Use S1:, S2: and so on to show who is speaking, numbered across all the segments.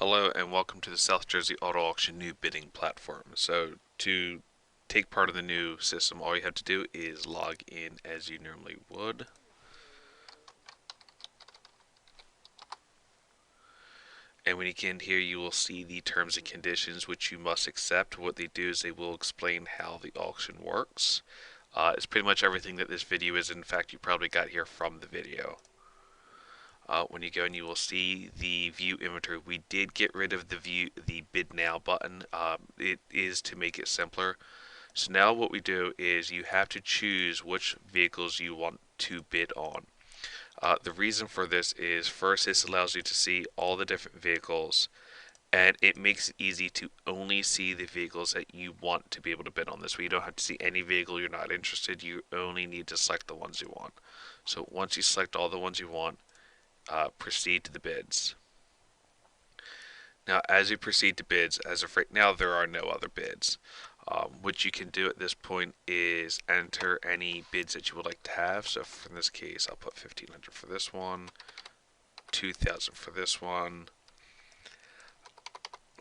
S1: Hello and welcome to the South Jersey Auto Auction new bidding platform. So to take part of the new system, all you have to do is log in as you normally would. And when you get in here, you will see the terms and conditions which you must accept. What they do is they will explain how the auction works. It's pretty much everything that this video is. In fact, you probably got here from the video. When you go and you will see the view inventory. We did get rid of the bid now button. It is to make it simpler. So now what we do is you have to choose which vehicles you want to bid on. The reason for this is first, this allows you to see all the different vehicles, and it makes it easy to only see the vehicles that you want to be able to bid on. This way you don't have to see any vehicle you're not interested. You only need to select the ones you want. So once you select all the ones you want, proceed to the bids. Now, as you proceed to bids, as of right now, there are no other bids. What you can do at this point is enter any bids that you would like to have. So in this case, I'll put 1,500 for this one, 2,000 for this one,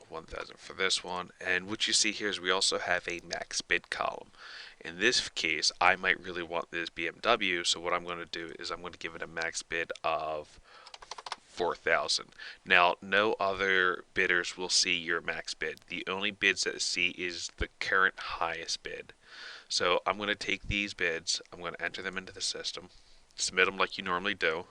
S1: 1,000 for this one. And what you see here is we also have a max bid column. In this case, I might really want this BMW, so what I'm going to do is I'm going to give it a max bid of 4,000. Now, no other bidders will see your max bid. The only bids that see is the current highest bid. So I'm going to take these bids, I'm going to enter them into the system, submit them like you normally do.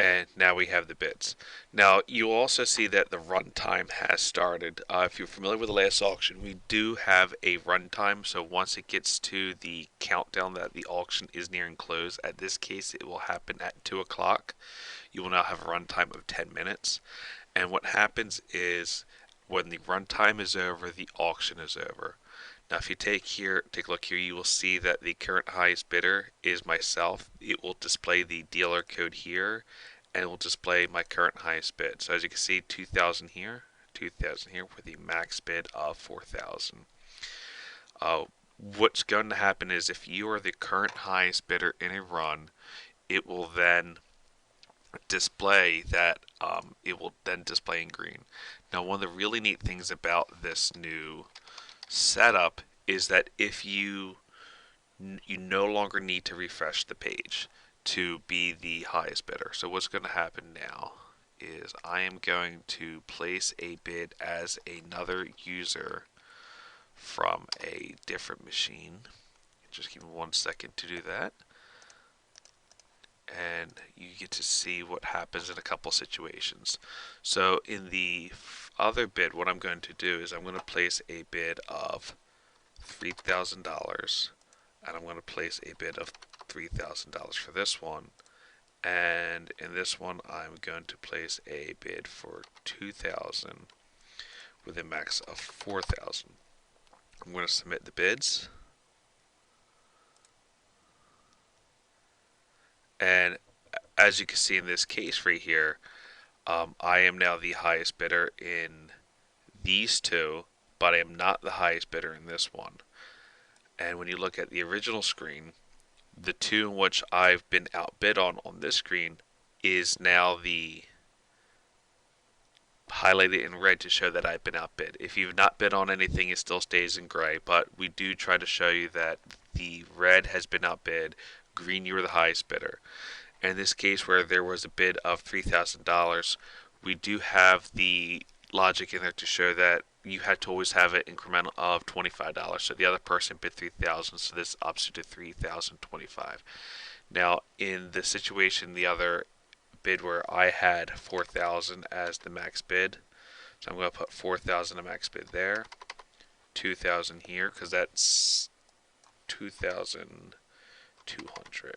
S1: And now we have the bids. Now you'll also see that the runtime has started. If you're familiar with the last auction, we do have a runtime. So once it gets to the countdown that the auction is nearing close, at this case it will happen at 2 o'clock. You will now have a runtime of 10 minutes. And what happens is when the runtime is over, the auction is over. Now, if you take a look here, you will see that the current highest bidder is myself. It will display the dealer code here, and it will display my current highest bid. So as you can see, 2,000 here, 2,000 here, with the max bid of 4,000. What's going to happen is if you are the current highest bidder in a run, it will then display that it will then display in green. Now, one of the really neat things about this new setup is that if you no longer need to refresh the page to be the highest bidder. So what's going to happen now is I am going to place a bid as another user from a different machine. Just give me 1 second to do that. And you get to see what happens in a couple situations. So in the other bid, what I'm going to do is I'm going to place a bid of $3,000, and I'm going to place a bid of $3,000 for this one. And in this one, I'm going to place a bid for 2,000 with a max of 4,000. I'm going to submit the bids. And as you can see in this case right here, I am now the highest bidder in these two, but I am not the highest bidder in this one. And when you look at the original screen, the two in which I've been outbid on this screen is now the highlighted in red to show that I've been outbid. If you've not bid on anything, it still stays in gray, but we do try to show you that the red has been outbid, green you were the highest bidder. In this case where there was a bid of $3,000, we do have the logic in there to show that you had to always have an incremental of $25. So the other person bid 3,000, so this ups to 3,025. Now in the situation, the other bid where I had 4,000 as the max bid, so I'm going to put 4,000 a max bid there, 2,000 here because that's 2,200.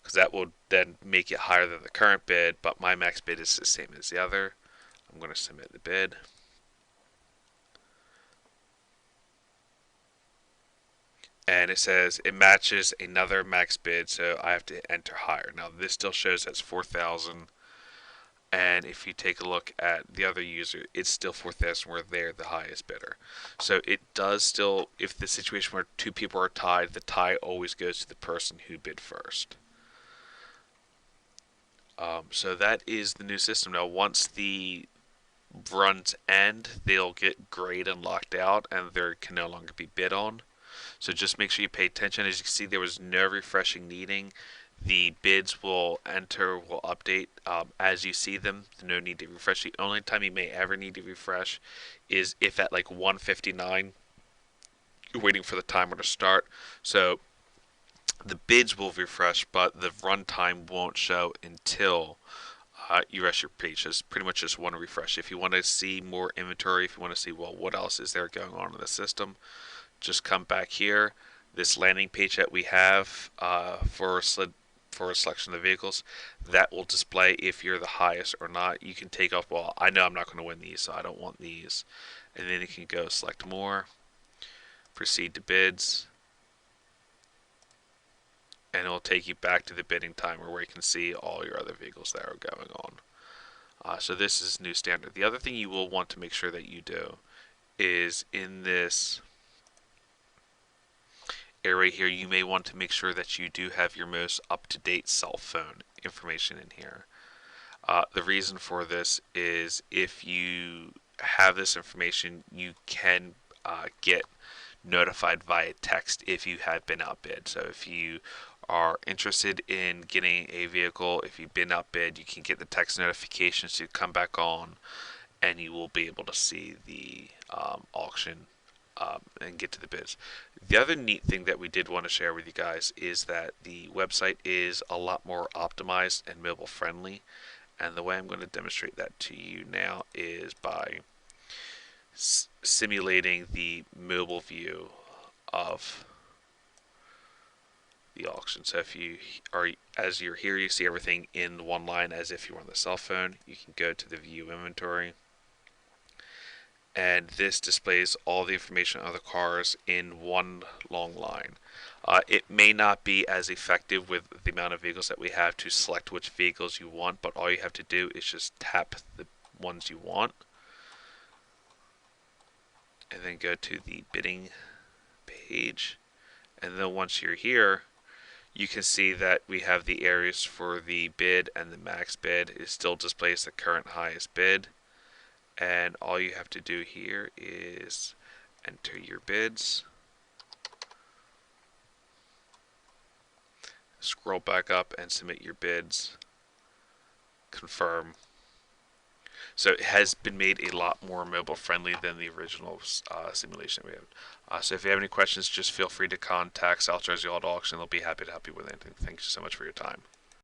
S1: Because that will then make it higher than the current bid, but my max bid is the same as the other. I'm going to submit the bid. And it says it matches another max bid, so I have to enter higher. Now this still shows that's 4,000, and if you take a look at the other user, it's still 4,000 where they're the highest bidder. So it does still, if the situation where two people are tied, the tie always goes to the person who bid first. So that is the new system. Now, once the runs end, they'll get grayed and locked out, and they can no longer be bid on. So just make sure you pay attention. As you can see, there was no refreshing needing. The bids will update as you see them. No need to refresh. The only time you may ever need to refresh is if at like 1:59 you're waiting for the timer to start. So the bids will refresh, but the runtime won't show until you rest your page. It's pretty much just one refresh. If you want to see more inventory, if you want to see, well, what else is there going on in the system, just come back here. This landing page that we have for a selection of the vehicles, that will display if you're the highest or not. You can take off, well, I know I'm not going to win these, so I don't want these. And then you can go select more, proceed to bids, and it'll take you back to the bidding timer where you can see all your other vehicles that are going on. So this is new standard. The other thing you will want to make sure that you do is in this area here, you may want to make sure that you do have your most up-to-date cell phone information in here. The reason for this is if you have this information, you can get notified via text if you have been outbid. So if you are interested in getting a vehicle, if you've been outbid, you can get the text notifications to come back on, and you will be able to see the auction and get to the bids. The other neat thing that we did want to share with you guys is that the website is a lot more optimized and mobile friendly. And the way I'm going to demonstrate that to you now is by simulating the mobile view of the auction. So if you are, as you're here, you see everything in one line as if you were on the cell phone. You can go to the view inventory, and this displays all the information on the cars in one long line. It may not be as effective with the amount of vehicles that we have to select which vehicles you want, but all you have to do is just tap the ones you want, and then go to the bidding page. And then once you're here, you can see that we have the areas for the bid, and the max bid. It still displays the current highest bid. And all you have to do here is enter your bids, scroll back up and submit your bids, confirm. So it has been made a lot more mobile friendly than the original simulation we had. So if you have any questions, just feel free to contact South Jersey Auto Auction. They'll be happy to help you with anything. Thank you so much for your time.